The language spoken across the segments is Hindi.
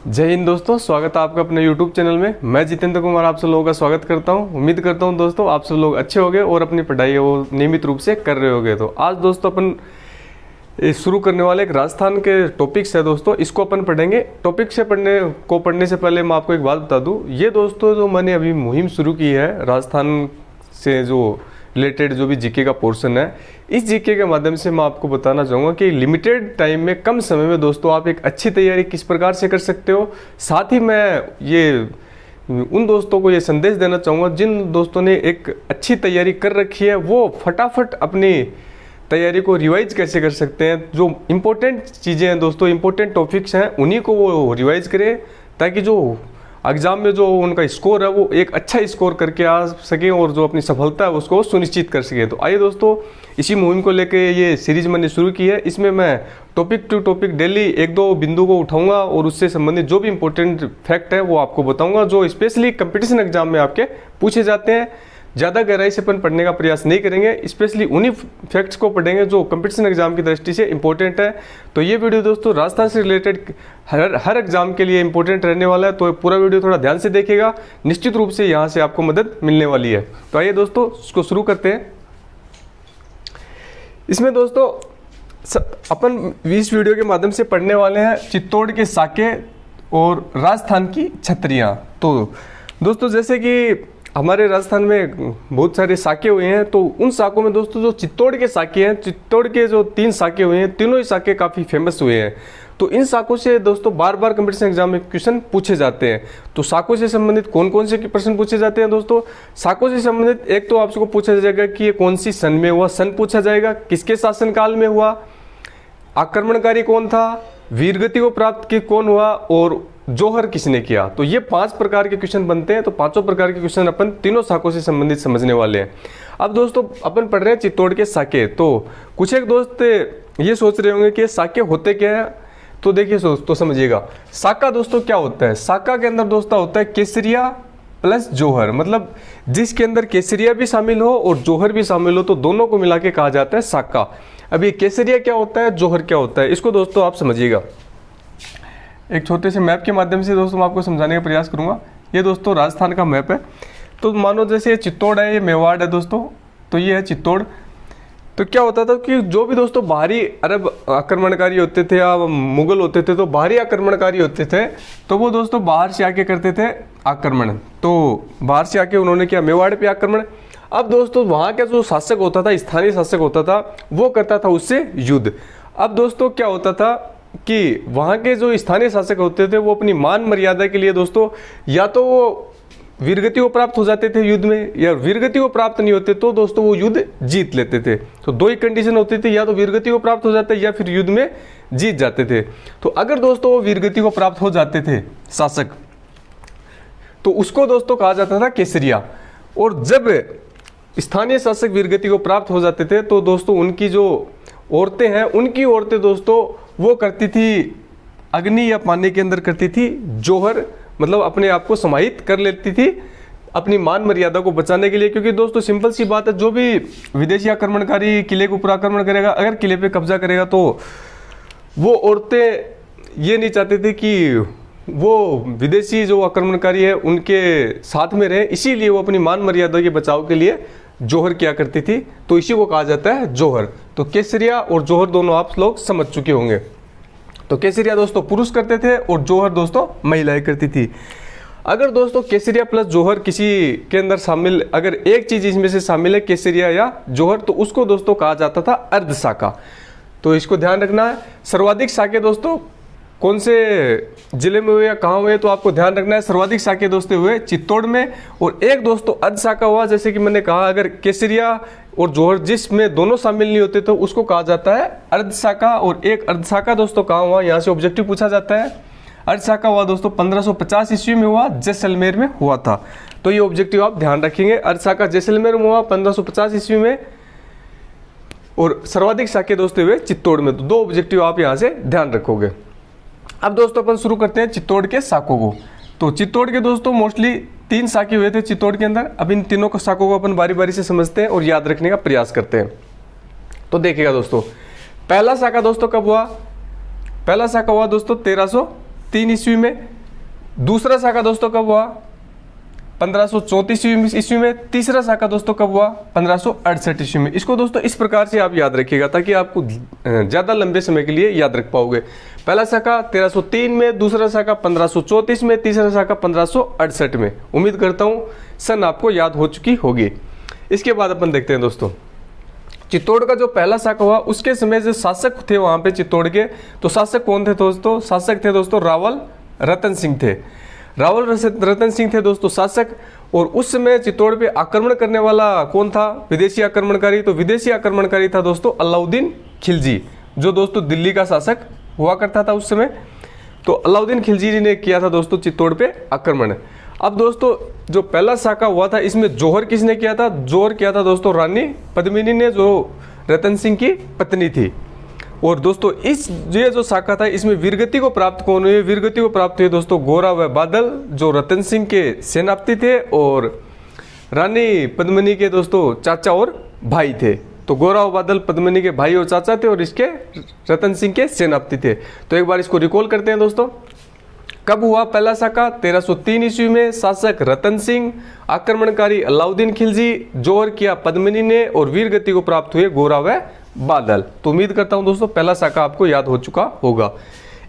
जय हिंद दोस्तों, स्वागत है आपका अपने YouTube चैनल में। मैं जितेंद्र कुमार आप सब लोगों का स्वागत करता हूं। उम्मीद करता हूं दोस्तों आप सब लोग अच्छे होंगे और अपनी पढ़ाई है वो नियमित रूप से कर रहे होंगे। तो आज दोस्तों अपन शुरू करने वाले एक राजस्थान के टॉपिक्स है दोस्तों, इसको अपन पढ़ेंगे। टॉपिक से पढ़ने से पहले मैं आपको एक बात बता दूँ। ये दोस्तों जो मैंने अभी मुहिम शुरू की है राजस्थान से जो रिलेटेड जो भी जीके का पोर्शन है, इस जीके के माध्यम से मैं आपको बताना चाहूँगा कि लिमिटेड टाइम में कम समय में दोस्तों आप एक अच्छी तैयारी किस प्रकार से कर सकते हो। साथ ही मैं ये उन दोस्तों को ये संदेश देना चाहूँगा जिन दोस्तों ने एक अच्छी तैयारी कर रखी है वो फटाफट अपनी तैयारी को रिवाइज कैसे कर सकते हैं। जो इम्पोर्टेंट चीज़ें हैं दोस्तों, इम्पोर्टेंट टॉपिक्स हैं, उन्हीं को वो रिवाइज करें ताकि जो एग्जाम में जो उनका स्कोर है वो एक अच्छा स्कोर करके आ सके और जो अपनी सफलता है उसको सुनिश्चित कर सके। तो आइए दोस्तों, इसी मुहिम को लेके ये सीरीज मैंने शुरू की है। इसमें मैं टॉपिक टू टॉपिक डेली एक दो बिंदु को उठाऊंगा और उससे संबंधित जो भी इंपॉर्टेंट फैक्ट है वो आपको बताऊंगा, जो स्पेशली कंपटीशन एग्जाम में आपके पूछे जाते हैं। ज़्यादा गहराई से अपन पढ़ने का प्रयास नहीं करेंगे, स्पेशली उन्हीं फैक्ट्स को पढ़ेंगे जो कंपटीशन एग्जाम की दृष्टि से इंपॉर्टेंट है। तो ये वीडियो दोस्तों राजस्थान से रिलेटेड हर एग्जाम के लिए इंपॉर्टेंट रहने वाला है। तो पूरा वीडियो थोड़ा ध्यान से देखिएगा, निश्चित रूप से यहाँ से आपको मदद मिलने वाली है। तो आइए दोस्तों इसको शुरू करते हैं। इसमें दोस्तों अपन इस वीडियो के माध्यम से पढ़ने वाले हैं चित्तौड़ के साके और राजस्थान की छतरियाँ। तो दोस्तों जैसे कि हमारे राजस्थान में बहुत सारे साके हुए हैं, तो उन साकों में दोस्तों जो चित्तौड़ के साके हैं, चित्तौड़ के जो 3 साके हुए हैं, तीनों ही साके काफ़ी फेमस हुए हैं। तो इन साकों से दोस्तों बार बार कंपटीशन एग्जाम में क्वेश्चन पूछे जाते हैं। तो साकों से संबंधित कौन कौन से प्रश्न पूछे जाते हैं दोस्तों? साकों से संबंधित एक तो आपको पूछा जाएगा कि ये कौन सी सन में हुआ, सन पूछा जाएगा, किसके शासनकाल में हुआ, आक्रमणकारी कौन था, वीरगति को प्राप्त की कौन हुआ और जौहर किसने किया। तो ये 5 प्रकार के क्वेश्चन बनते हैं। तो 5 प्रकार के क्वेश्चन अपन तीनों साकों से संबंधित समझने वाले हैं। अब दोस्तों अपन पढ़ रहे हैं चित्तौड़ के साके। तो कुछ एक दोस्त ये सोच रहे होंगे कि साके होते क्या है, तो देखिए तो समझिएगा। साका दोस्तों क्या होता है? साका के अंदर दोस्तों होता है केसरिया प्लस जौहर, मतलब जिसके अंदर केसरिया भी शामिल हो और जौहर भी शामिल हो, तो दोनों को मिला के कहा जाता है साका। अब ये केसरिया क्या होता है, जौहर क्या होता है, इसको दोस्तों आप समझिएगा। एक छोटे से मैप के माध्यम से दोस्तों मैं आपको समझाने का प्रयास करूंगा। ये दोस्तों राजस्थान का मैप है। तो मानो जैसे ये चित्तौड़ है, ये मेवाड़ है दोस्तों, तो ये है चित्तौड़। तो क्या होता था कि जो भी दोस्तों बाहरी अरब आक्रमणकारी होते थे या मुगल होते थे, तो बाहरी आक्रमणकारी होते थे, तो वो दोस्तों बाहर से आके करते थे आक्रमण। तो बाहर से आके उन्होंने किया मेवाड़ पे आक्रमण। अब दोस्तों वहाँ का जो शासक होता था, स्थानीय शासक होता था, वो करता था उससे युद्ध। अब दोस्तों क्या होता था कि वहाँ के जो स्थानीय शासक होते थे वो अपनी मान मर्यादा के लिए दोस्तों या तो वो वीरगति को प्राप्त हो जाते थे युद्ध में, या वीरगति को प्राप्त नहीं होते तो दोस्तों वो युद्ध जीत लेते थे। तो 2 ही कंडीशन होती थी, या तो वीरगति को प्राप्त हो जाते या फिर युद्ध में जीत जाते थे। तो अगर दोस्तों वो वीरगति को प्राप्त हो जाते थे शासक, तो उसको दोस्तों कहा जाता था केसरिया। और जब स्थानीय शासक वीरगति को प्राप्त हो जाते थे तो दोस्तों उनकी जो औरतें हैं, उनकी औरतें दोस्तों वो करती थी अग्नि या पानी के अंदर करती थी जौहर, मतलब अपने आप को समाहित कर लेती थी अपनी मान मर्यादा को बचाने के लिए। क्योंकि दोस्तों सिंपल सी बात है, जो भी विदेशी आक्रमणकारी किले के ऊपर आक्रमण करेगा, अगर किले पे कब्जा करेगा, तो वो औरतें ये नहीं चाहती थी कि वो विदेशी जो आक्रमणकारी है उनके साथ में रहे, इसीलिए वो अपनी मान मर्यादा के बचाव के लिए जौहर किया करती थी। तो इसी को कहा जाता है जौहर। तो केसरिया और जौहर दोनों आप लोग समझ चुके होंगे। तो केसरिया दोस्तों पुरुष करते थे और जौहर दोस्तों महिलाएं करती थी। अगर दोस्तों केसरिया प्लस जौहर किसी के अंदर शामिल, अगर एक चीज इसमें से शामिल है केसरिया या जौहर, तो उसको दोस्तों कहा जाता था अर्ध साका। तो इसको ध्यान रखना है। सर्वाधिक साके दोस्तों कौन से जिले में हुए या कहाँ हुए, तो आपको ध्यान रखना है। सर्वाधिक साके दोस्तों हुए चित्तौड़ में, और एक दोस्तों अर्ध साका हुआ। जैसे कि मैंने कहा, अगर केसरिया और जौहर जिसमें दोनों शामिल नहीं होते तो उसको कहा जाता है अर्ध साका। और एक अर्ध साका दोस्तों कहाँ हुआ, यहाँ से ऑब्जेक्टिव पूछा जाता है। अर्ध साका हुआ दोस्तों 1550 ईस्वी में हुआ, जैसलमेर में हुआ था। तो ये ऑब्जेक्टिव आप ध्यान रखेंगे। अर्ध साका जैसलमेर में हुआ 1550 ईस्वी में, और सर्वाधिक साके दोस्तों हुए चित्तौड़ में। तो 2 ऑब्जेक्टिव आप यहाँ से ध्यान रखोगे। अब दोस्तों अपन शुरू करते हैं चित्तौड़ के साकों को। तो चित्तौड़ के दोस्तों मोस्टली 3 साके हुए थे चित्तौड़ के अंदर। अब इन तीनों को साकों को अपन बारी बारी से समझते हैं और याद रखने का प्रयास करते हैं। तो देखिएगा दोस्तों, पहला साका दोस्तों कब हुआ? पहला साका हुआ दोस्तों 1303 ईस्वी में। दूसरा साका दोस्तों कब हुआ? 1534 ईस्वी में। तीसरा साका दोस्तों कब हुआ? 1568 ईस्वी में। इसको दोस्तों इस प्रकार से आप याद रखिएगा ताकि आपको ज़्यादा लंबे समय के लिए याद रख पाओगे। पहला साका 1303 में, दूसरा साका 1534 में, तीसरा साका 1568 में। उम्मीद करता हूँ सन आपको याद हो चुकी होगी। इसके बाद अपन देखते हैं दोस्तों चित्तौड़ का जो पहला साका हुआ उसके समय जो शासक थे वहाँ पे चित्तौड़ के, तो शासक कौन थे दोस्तों? शासक थे दोस्तों रावल रतन सिंह थे। रावल रतन सिंह थे दोस्तों शासक। और उस समय चित्तौड़ पे आक्रमण करने वाला कौन था? विदेशी आक्रमणकारी। तो विदेशी आक्रमणकारी था दोस्तों अलाउद्दीन खिलजी, जो दोस्तों दिल्ली का शासक हुआ करता था उस समय। तो अलाउद्दीन खिलजी जी ने किया था दोस्तों चित्तौड़ पे आक्रमण। अब दोस्तों जो पहला साका हुआ था इसमें जोहर किसने किया था? जोहर किया था दोस्तों रानी पद्मिनी ने, जो रतन सिंह की पत्नी थी। और दोस्तों ये जो साका था इसमें वीरगति को प्राप्त कौन हुए? वीरगति को प्राप्त हुए दोस्तों गोरा व बादल, जो रतन सिंह के सेनापति थे और रानी पद्मिनी के दोस्तों चाचा और भाई थे। तो गोरा व बादल पद्मिनी के भाई और चाचा थे और इसके रतन सिंह के सेनापति थे। तो एक बार इसको रिकॉल करते हैं दोस्तों। कब हुआ पहला साका? 1303 ईस्वी में। शासक रतन सिंह, आक्रमणकारी अलाउद्दीन खिलजी, जोहर किया पद्मिनी ने और वीरगति को प्राप्त हुए गोरा व बादल। तो उम्मीद करता हूं दोस्तों पहला साका आपको याद हो चुका होगा।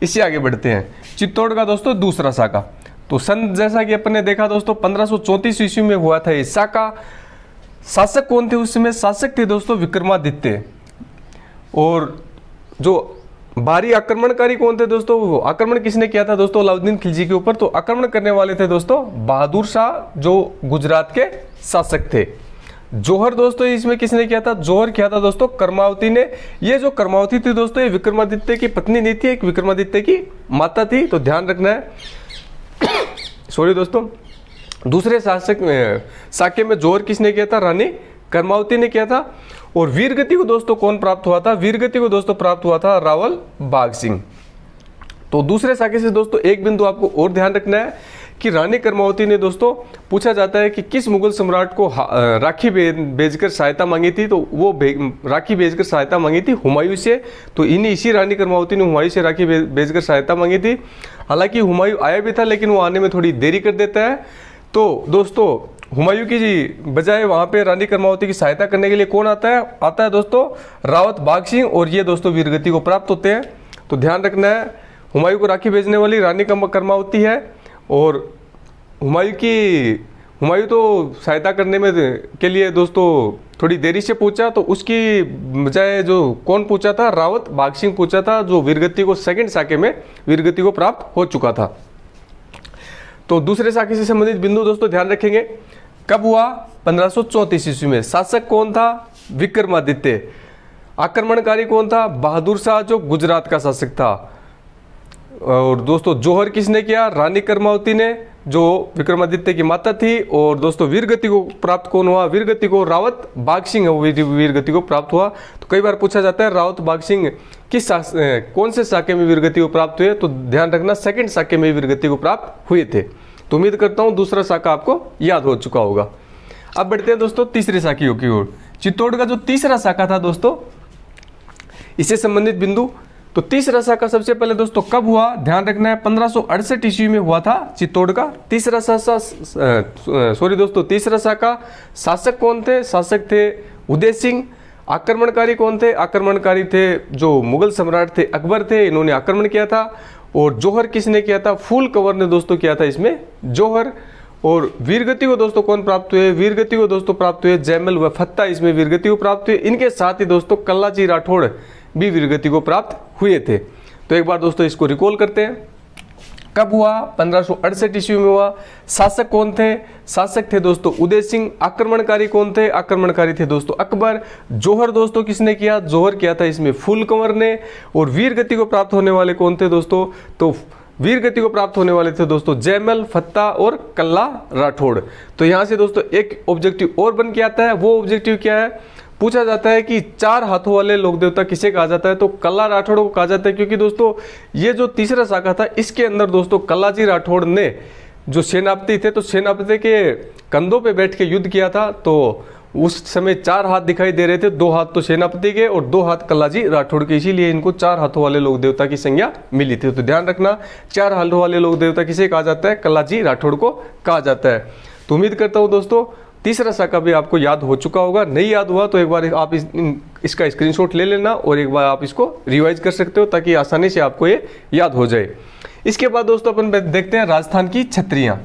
इससे आगे बढ़ते हैं चित्तौड़ का दोस्तों दूसरा साका। तो सन जैसा कि अपन ने देखा दोस्तों 1534 ईस्वी में हुआ था ये साका। शासक कौन थे उस समय? शासक थे दोस्तों विक्रमादित्य। और जो बाहरी आक्रमणकारी कौन थे दोस्तों? आक्रमण किसने किया था दोस्तों अलाउद्दीन खिलजी के ऊपर? तो आक्रमण करने वाले थे दोस्तों बहादुर शाह, जो गुजरात के शासक थे। जोहर दोस्तों इसमें किसने किया था? जोहर किया था दोस्तों कर्मावती ने। ये जो कर्मावती थी दोस्तों ये विक्रमादित्य की पत्नी नहीं थी, एक विक्रमादित्य की माता थी, तो ध्यान रखना है। सॉरी दोस्तों, दूसरे साके में जोहर किसने किया था? रानी कर्मावती ने किया था। और वीरगति को दोस्तों कौन प्राप्त हुआ था? वीरगति को दोस्तों प्राप्त हुआ था रावल बाघ सिंह। तो दूसरे साके से दोस्तों एक बिंदु आपको और ध्यान रखना है कि रानी कर्मावती ने दोस्तों पूछा जाता है कि किस मुगल सम्राट को राखी भेजकर सहायता मांगी थी? तो वो राखी भेजकर सहायता मांगी थी हुमायूं से। तो इसी रानी कर्मावती ने हुमायूं से राखी भेजकर सहायता मांगी थी। हालांकि हुमायूं आया भी था लेकिन वो आने में थोड़ी देरी कर देता है। तो दोस्तों हुमायूं की बजाय वहां पे रानी कर्मावती की सहायता करने के लिए कौन आता है? आता है दोस्तों रावत बाघ सिंह। और ये दोस्तों वीरगति को प्राप्त होते हैं। तो ध्यान रखना है हुमायूं को राखी भेजने वाली रानी कर्मावती है। और हुमायूं तो सहायता करने में के लिए दोस्तों थोड़ी देरी से पूछा, तो उसकी बजाय जो कौन पूछा था? रावत बाघ सिंह पूछा था, जो वीरगति को सेकंड साके में वीरगति को प्राप्त हो चुका था। तो दूसरे साके से संबंधित बिंदु दोस्तों ध्यान रखेंगे। कब हुआ? 1534 ईस्वी में। शासक कौन था? विक्रमादित्य। आक्रमणकारी कौन था? बहादुर शाह, जो गुजरात का शासक था। और दोस्तों जोहर किसने किया? रानी कर्मावती ने, जो विक्रमादित्य की माता थी। और दोस्तों वीरगति को प्राप्त कौन हुआ? वीरगति को रावत बाघ सिंह वीरगति को प्राप्त हुआ। तो कई बार पूछा जाता है रावत बाघ सिंह कौन से साके में वीरगति को प्राप्त हुए? तो ध्यान रखना सेकंड साके में वीरगति को प्राप्त हुए थे। तो उम्मीद करता हूं दूसरा साका आपको याद हो चुका होगा। अब बढ़ते हैं दोस्तों तीसरे साके की ओर। चित्तौड़ का जो तीसरा साका था दोस्तों, इससे संबंधित बिंदु। तो तीसरा साका सबसे पहले दोस्तों कब हुआ? ध्यान रखना है 1568 ईस्वी में हुआ था चित्तौड़ का तीसरा तीसरा साका। शासक कौन थे? शासक थे उदय सिंह। आक्रमणकारी कौन थे? आक्रमणकारी थे जो मुगल सम्राट थे अकबर थे, इन्होंने आक्रमण किया था। और जोहर किसने किया था? फूल कंवर ने दोस्तों किया था इसमें जोहर। और वीरगति को दोस्तों कौन प्राप्त हुए? वीरगति को दोस्तों प्राप्त हुए जयमल व फत्ता, इसमें वीरगति को प्राप्त हुए। इनके साथ ही दोस्तों कल्लाजी राठौड़ भी वीरगति को प्राप्त हुए थे। तो एक बार दोस्तों इसको रिकॉल करते हैं। कब हुआ? 1568 ईस्वी में हुआ। शासक कौन थे? शासक थे दोस्तों उदय सिंह। आक्रमणकारी कौन थे? आक्रमणकारी थे दोस्तों अकबर। जोहर दोस्तों किसने किया? जोहर किया था इसमें फूल कंवर ने। और वीरगति को प्राप्त होने वाले कौन थे दोस्तों? तो वीरगति को प्राप्त होने वाले थे दोस्तों जयमल, फत्ता और कल्ला राठौड़। तो यहां से दोस्तों एक ऑब्जेक्टिव और बन के आता है। वो ऑब्जेक्टिव क्या है? पूछा जाता है कि चार हाथों वाले लोक देवता किसे कहा जाता है? तो कल्ला राठौड़ को कहा जाता है, क्योंकि दोस्तों ये जो तीसरा शाखा था इसके अंदर दोस्तों कल्लाजी राठौड़ ने जो सेनापति थे, तो सेनापति के कंधों पे बैठ के युद्ध किया था। तो उस समय 4 हाथ दिखाई दे रहे थे, 2 हाथ तो सेनापति के और 2 हाथ कल्लाजी राठौड़ के, इसीलिए इनको 4 हाथों वाले लोक देवता की संज्ञा मिली थी। तो ध्यान रखना 4 हाथों वाले लोक देवता किसे कहा जाता है? कल्लाजी राठौड़ को कहा जाता है। तो उम्मीद करता हूँ दोस्तों तीसरा शाखा भी आपको याद हो चुका होगा। नहीं याद हुआ तो एक बार आप इसका स्क्रीनशॉट ले लेना और एक बार आप इसको रिवाइज कर सकते हो ताकि आसानी से आपको ये याद हो जाए। इसके बाद दोस्तों अपन देखते हैं राजस्थान की छत्रियाँ।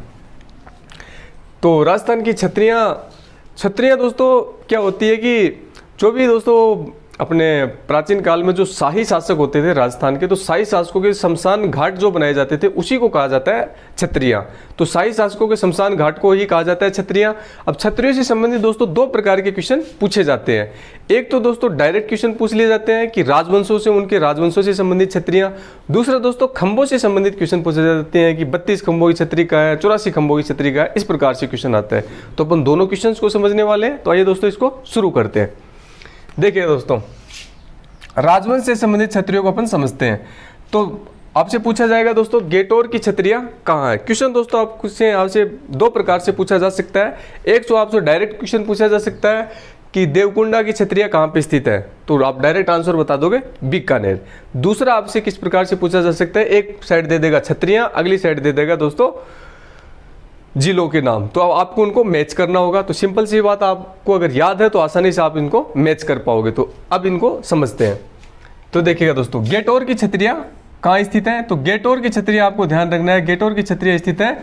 तो राजस्थान की छत्रियाँ दोस्तों क्या होती है कि जो भी दोस्तों अपने प्राचीन काल में जो शाही शासक होते थे राजस्थान के, तो शाही शासकों के शमशान घाट जो बनाए जाते थे उसी को कहा जाता है छत्रियाँ। तो शाही शासकों के शमशान घाट को ही कहा जाता है छत्रियाँ। अब छत्रियों से संबंधित दोस्तों 2 प्रकार के क्वेश्चन पूछे जाते हैं। एक तो दोस्तों डायरेक्ट क्वेश्चन पूछ लिए जाते हैं कि राजवंशों से, उनके राजवंशों से संबंधित छत्रियाँ। दूसरा दोस्तों खंभों से संबंधित क्वेश्चन पूछे जाते हैं कि 32 खंभों की छतरी का है, 84 खंभों की छतरी का है, इस प्रकार से क्वेश्चन आता है। तो अपन दोनों क्वेश्चन को समझने वाले हैं। तो आइए दोस्तों इसको शुरू करते हैं। देखिए दोस्तों राजवंश से संबंधित छत्रियों को अपन समझते हैं। तो आपसे पूछा जाएगा दोस्तों गेटोर की छत्रियां कहाँ है। क्वेश्चन दोस्तों आपसे 2 प्रकार से पूछा जा सकता है। एक तो आपसे डायरेक्ट क्वेश्चन पूछा जा सकता है कि देवकुंडा की छत्रियां कहाँ पे स्थित है, तो आप डायरेक्ट आंसर बता दोगे बीकानेर। दूसरा आपसे किस प्रकार से पूछा जा सकता है, एक साइड दे देगा छत्रियां, अगली साइड दे देगा दोस्तों जिलों के नाम, तो अब आपको उनको मैच करना होगा। तो सिंपल सी बात, आपको अगर याद है तो आसानी से आप इनको मैच कर पाओगे। तो अब इनको समझते हैं। तो देखिएगा दोस्तों गेटोर की छत्रियां कहाँ स्थित हैं। तो गेटोर की छत्रियां आपको ध्यान रखना है, गेटोर की छत्रियां स्थित है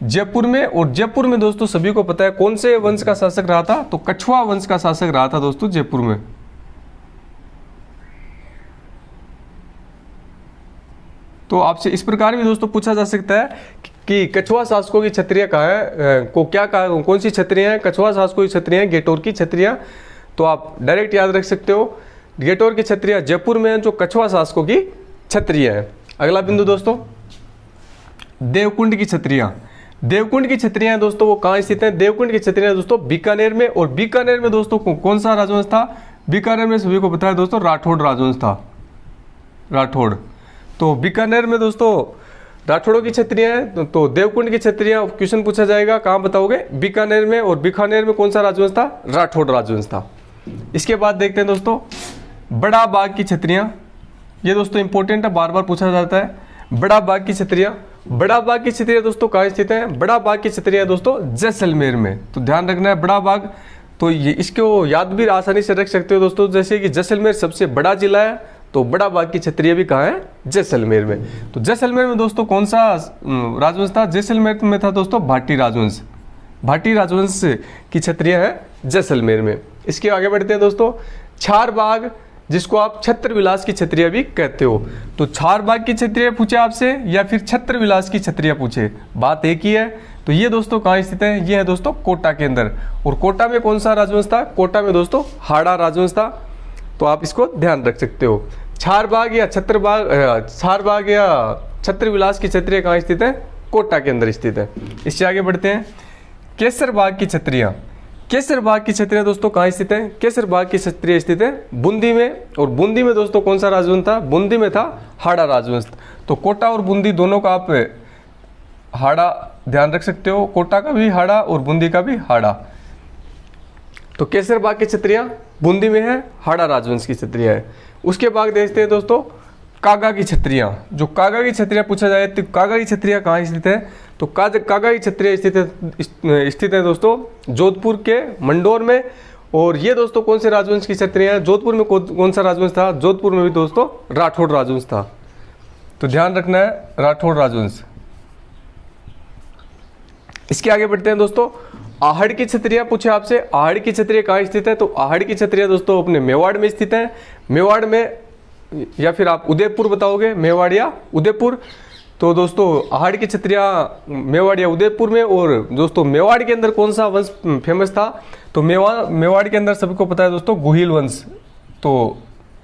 जयपुर में। और जयपुर में दोस्तों सभी को पता है कौन से वंश का शासक रहा था, तो कछुआ वंश का शासक रहा था दोस्तों जयपुर में। तो आपसे इस प्रकार भी दोस्तों पूछा जा सकता है कि कछुआ शासकों की छत्रियां कहाँ है, कौन सी छत्रियां हैं, कछुआ शासकों की छत्रियां, गेटोर की छत्रियां। तो आप डायरेक्ट याद रख सकते हो गेटोर की छत्रियां जयपुर में हैं, जो कछुआ शासकों की छत्रियां हैं। अगला बिंदु दोस्तों देवकुंड की छत्रियां। देवकुंड की छत्रियां दोस्तों वो कहाँ स्थित हैं? देवकुंड की छत्रियां दोस्तों बीकानेर में। और बीकानेर में दोस्तों कौन सा राजवंश था? बीकानेर में सभी को पता है दोस्तों राठौड़ राजवंश था, राठौड़। तो बीकानेर में दोस्तों राठौड़ों की छत्रियां हैं। तो देवकुंड की छत्रियां क्वेश्चन पूछा जाएगा कहाँ बताओगे? बीकानेर में। और बीकानेर में कौन सा राजवंश था? राठौड़ राजवंश था। इसके बाद देखते हैं दोस्तों बड़ा बाग की छत्रियां। ये दोस्तों इंपॉर्टेंट है, बार बार पूछा जाता है। बड़ा बाग की छत्रियां, बड़ा बाग की छत्रियां दोस्तों कहाँ स्थित है? बड़ा बाग की छत्रियां दोस्तों जैसलमेर में। तो ध्यान रखना है बड़ा बाग, तो ये इसको याद भी आसानी से रख सकते हो दोस्तों, जैसे कि जैसलमेर सबसे बड़ा जिला है, तो बड़ा बाग की छत्रियां भी कहाँ है? जैसलमेर में। तो जैसलमेर में दोस्तों कौन सा राजवंश था? जैसलमेर में था दोस्तों भाटी राजवंश। भाटी राजवंश की छत्रियां हैं जैसलमेर में। इसके आगे बढ़ते हैं दोस्तों छार बाग, जिसको आप छत्र विलास की छत्रियां भी कहते हो। तो छार बाग की छत्रियां पूछे आपसे या फिर छत्र विलास की छत्रियां पूछे, बात एक ही है। तो ये दोस्तों कहाँ स्थित है? ये है दोस्तों कोटा के अंदर। और कोटा में कौन सा राजवंश था? कोटा में दोस्तों हाड़ा राजवंश था। तो आप इसको ध्यान रख सकते हो। छार बाग या छत्र विलास की छत्रियां कहाँ स्थित है? कोटा के अंदर स्थित है। इससे आगे बढ़ते हैं केसर बाग की छत्रियां। केसर बाग की छत्रियां दोस्तों कहाँ स्थित है? केसर बाग की छत्रियां स्थित है बूंदी में। और बूंदी में दोस्तों कौन सा राजवंश था? बूंदी में था हाड़ा राजवंश। तो कोटा और बूंदी दोनों का आप हाड़ा ध्यान रख सकते हो, कोटा का भी हाड़ा और बूंदी का भी हाड़ा। तो केसर बाग की छत्रियां बूंदी में है, हाड़ा राजवंश की छत्रियां है। उसके बाद देखते हैं दोस्तों कागा की छत्रियां। जो कागा की छत्रियां पूछा जाए तो कागा की छत्रियां कहाँ स्थित है? तो कागा की छत्रियां स्थित है दोस्तों जोधपुर के मंडोर में। और ये दोस्तों कौन से राजवंश की छत्रियां हैं? जोधपुर में कौन सा राजवंश था? जोधपुर में भी दोस्तों राठौड़ राजवंश था। तो ध्यान रखना है राठौड़ राजवंश। इसके आगे बढ़ते हैं दोस्तों आहड़ की छत्रियां पूछे आपसे। आहड़ की छत्रियां कहाँ स्थित है? तो आहड़ की छत्रियां दोस्तों अपने मेवाड़ में स्थित है। मेवाड़ में, या फिर आप उदयपुर बताओगे, मेवाड़ या उदयपुर। तो दोस्तों आहड़ की छत्रियां मेवाड़ या उदयपुर में। और दोस्तों मेवाड़ के अंदर कौन सा वंश फेमस था? तो मेवाड़ के अंदर सबको पता है दोस्तों गुहिल वंश। तो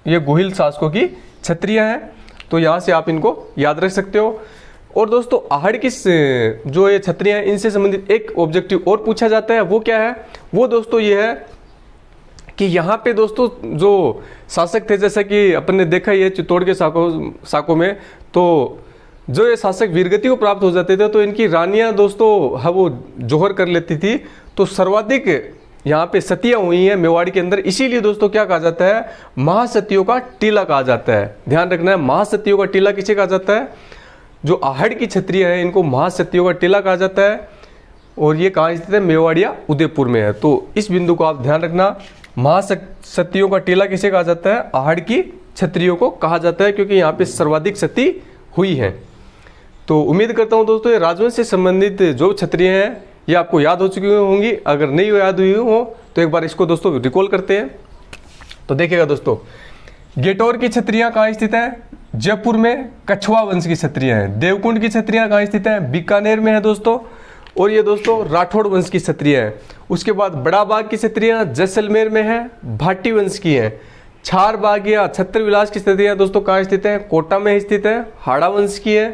ये गुहिल शासकों की छत्रियां हैं। तो यहाँ से आप इनको याद रख सकते हो। और दोस्तों आहड़ की जो ये छत्रियां हैं इनसे संबंधित एक ऑब्जेक्टिव और पूछा जाता है। वो क्या है? वो दोस्तों ये है कि यहाँ पे दोस्तों जो शासक थे, जैसा कि अपन ने देखा ही है चित्तौड़ के साकों में, तो जो ये शासक वीरगति को प्राप्त हो जाते थे तो इनकी रानियां दोस्तों वो जोहर कर लेती थी। तो सर्वाधिक यहाँ पे सतियाँ हुई हैं मेवाड़ के अंदर, इसीलिए दोस्तों क्या कहा जाता है, महासतियों का टीला कहा जाता है। ध्यान रखना है, महासतियों का टीला किसे कहा जाता है, जो आहड़ की क्षत्रिय है इनको महासतियों का टीला कहा जाता है। और ये कहाँ स्थित है, मेवाड़ या उदयपुर में है। तो इस बिंदु को आप ध्यान रखना, महासतियों का टीला किसे कहा जाता है, आहड़ की क्षत्रियों को कहा जाता है, क्योंकि यहाँ पे सर्वाधिक सती हुई है। तो उम्मीद करता हूँ दोस्तों ये राजवंश से संबंधित जो क्षत्रिय हैं ये आपको याद हो चुकी होंगी। अगर नहीं याद हुई हो तो एक बार इसको दोस्तों रिकॉल करते हैं। तो देखिएगा दोस्तों, गेटौर की क्षत्रियां कहाँ स्थित है, जयपुर में कछुआ वंश की क्षत्रियां हैं। देवकुंड की क्षत्रियां कहाँ स्थित है, बीकानेर में है दोस्तों। और ये दोस्तों राठौड़ वंश की क्षत्रियां हैं। उसके बाद बड़ा बाग की क्षत्रियां जैसलमेर में है, भाटी वंश की हैं। छार बाग या छत्र विलास की क्षत्रियां दोस्तों कहाँ स्थित है, कोटा में स्थित है, हाड़ा वंश की है।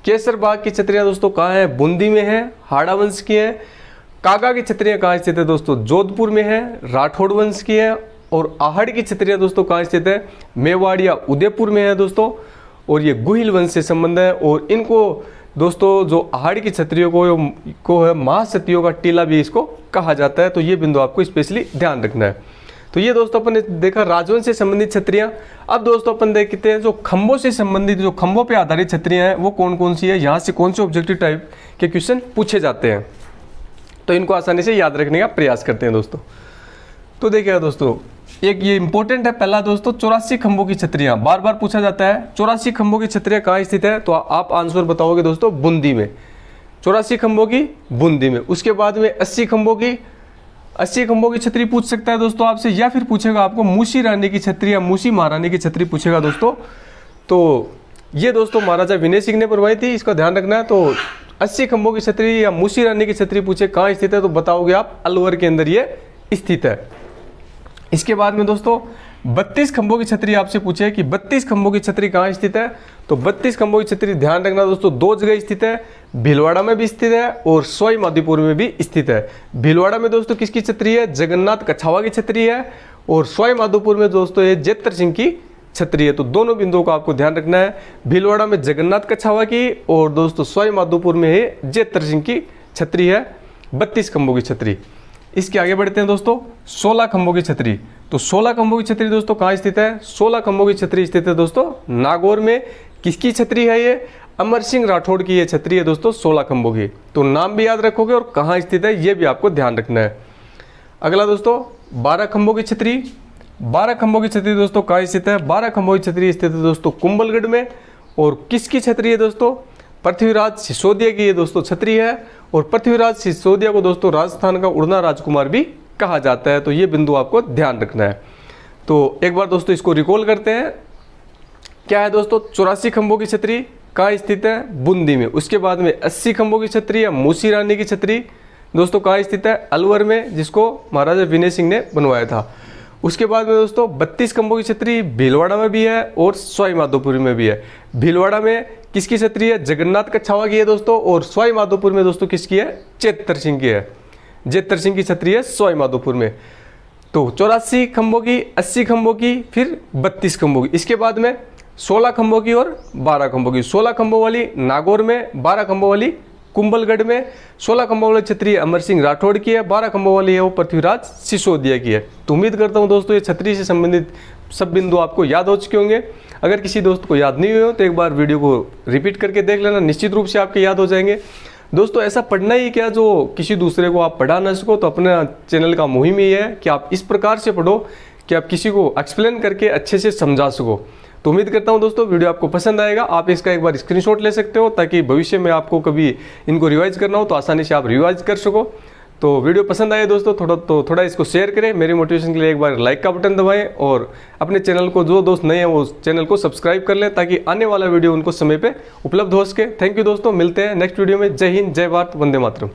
केसर बाग की क्षत्रियां दोस्तों कहाँ है, बूंदी में है, हाड़ा वंश की है। कागा की क्षत्रियां कहाँ स्थित है दोस्तों, जोधपुर में है, राठौड़ वंश की है। और आहड़ की क्षत्रियां दोस्तों कहाँ स्थित है, मेवाड़ या उदयपुर में है दोस्तों। और ये गुहिल वंश से संबंध है। और इनको दोस्तों जो आहड़ की क्षत्रियों को है महासतियों का टीला भी इसको कहा जाता है। तो ये बिंदु आपको स्पेशली ध्यान रखना है। तो ये दोस्तों अपन ने देखा राजवंश से संबंधित क्षत्रियां। अब दोस्तों अपन देखते हैं जो खंभों से संबंधित, जो खंभों पे आधारित क्षत्रियां हैं वो कौन कौन सी है, यहाँ से कौन से ऑब्जेक्टिव टाइप के क्वेश्चन पूछे जाते हैं। तो इनको आसानी से याद रखने का प्रयास करते हैं दोस्तों। तो देखिएगा दोस्तों, एक ये इंपॉर्टेंट है पहला दोस्तों, 84 खंभों की क्षत्रियां बार बार पूछा जाता है। 84 खंभों की क्षत्रियां कहाँ स्थित है, तो आप आंसर बताओगे दोस्तों बूंदी में। 84 खंभों की बूंदी में। उसके बाद में 80 खंभों की छतरी पूछ सकता है दोस्तों आपसे, या फिर पूछेगा आपको मूसी रानी की छतरी या मूसी महारानी की छतरी पूछेगा दोस्तों। तो ये दोस्तों महाराजा विनय सिंह ने बनवाई थी, इसका ध्यान रखना है। तो 80 खंभों की छतरी या मूसी रानी की छतरी पूछे कहाँ स्थित है, तो बताओगे आप अलवर के अंदर ये स्थित है। इसके बाद में दोस्तों 32 खंभों की छतरी आपसे पूछे कि 32 खंभों की छतरी कहाँ स्थित है, तो 32 खंभों की छतरी ध्यान रखना दोस्तों दो जगह स्थित है, भीलवाड़ा में भी स्थित है और सवाई माधोपुर में भी स्थित है। भीलवाड़ा में दोस्तों किसकी छतरी है, जगन्नाथ कछावा की छतरी है। और सवाई माधोपुर में दोस्तों ये जेतर सिंह की छतरी है। तो दोनों बिंदुओं को आपको ध्यान रखना है, भीलवाड़ा में जगन्नाथ कछावा की और दोस्तों सवाई माधोपुर में है जेतर सिंह की छतरी है, 32 खंभों की छतरी। इसके आगे बढ़ते हैं दोस्तों 16 खंभों की छतरी। तो 16 खंभों की छतरी दोस्तों कहाँ स्थित है, 16 खंभों की छतरी स्थित है दोस्तों नागौर में। किसकी छतरी है ये, अमर सिंह राठौड़ की ये छतरी है दोस्तों 16 खंभों की। तो नाम भी याद रखोगे और कहाँ स्थित है ये भी आपको ध्यान रखना है। अगला दोस्तों 12 खंभों की छतरी। 12 खंभों की छतरी दोस्तों कहाँ स्थित है, 12 खंभों की छतरी स्थित है दोस्तों कुंभलगढ़ में। और किसकी छतरी है दोस्तों, पृथ्वीराज सिसोदिया की ये दोस्तों छतरी है। और पृथ्वीराज सिसोदिया को दोस्तों राजस्थान का उड़ना राजकुमार भी कहा जाता है। तो ये बिंदु आपको ध्यान रखना है। तो एक बार दोस्तों इसको रिकॉल करते हैं। क्या है दोस्तों, 84 खंभों की छतरी कहाँ स्थित है, बूंदी में। उसके बाद में 80 खंभों की छतरी या मूसी रानी की छतरी दोस्तों कहाँ स्थित है, अलवर में, जिसको महाराजा विनय सिंह ने बनवाया था। उसके बाद में दोस्तों 32 खंभों की छतरी भीलवाड़ा में भी है और सवाई माधोपुर में भी है। भीलवाड़ा में किसकी छतरी है, जगन्नाथ कछावा की है दोस्तों। और सवाई माधोपुर में दोस्तों किसकी है, जेतर सिंह की है, जेतर सिंह की छतरी है सवाई माधोपुर में। तो 84 खंभों की, 80 खंभों की, फिर 32 खंभों की। इसके बाद में 16 खंभों की और 12 खंभों की। 16 खंभों वाली नागौर में, 12 खंभों वाली कुंभलगढ़ में। 16 खंभों वाली छतरी अमर सिंह राठौड़ की है, 12 खंभों वाली है वो पृथ्वीराज सिसोदिया की है। तो उम्मीद करता हूँ दोस्तों ये छतरी से संबंधित सब बिंदु आपको याद हो चुके होंगे। अगर किसी दोस्त को याद नहीं हुए हो तो एक बार वीडियो को रिपीट करके देख लेना, निश्चित रूप से आपके याद हो जाएंगे। दोस्तों ऐसा पढ़ना ही क्या जो किसी दूसरे को आप पढ़ा ना सको। तो अपने चैनल का मुहिम ये है कि आप इस प्रकार से पढ़ो कि आप किसी को एक्सप्लेन करके अच्छे से समझा सको। तो उम्मीद करता हूं दोस्तों वीडियो आपको पसंद आएगा। आप इसका एक बार स्क्रीनशॉट ले सकते हो ताकि भविष्य में आपको कभी इनको रिवाइज करना हो तो आसानी से आप रिवाइज कर सको। तो वीडियो पसंद आए दोस्तों थोड़ा इसको शेयर करें। मेरी मोटिवेशन के लिए एक बार लाइक का बटन दबाएं और अपने चैनल को, जो दोस्त नए हैं वो चैनल को सब्सक्राइब कर लें ताकि आने वाला वीडियो उनको समय पे उपलब्ध हो सके। थैंक यू दोस्तों, मिलते हैं नेक्स्ट वीडियो में। जय हिंद, जय भारत, वंदे मातरम।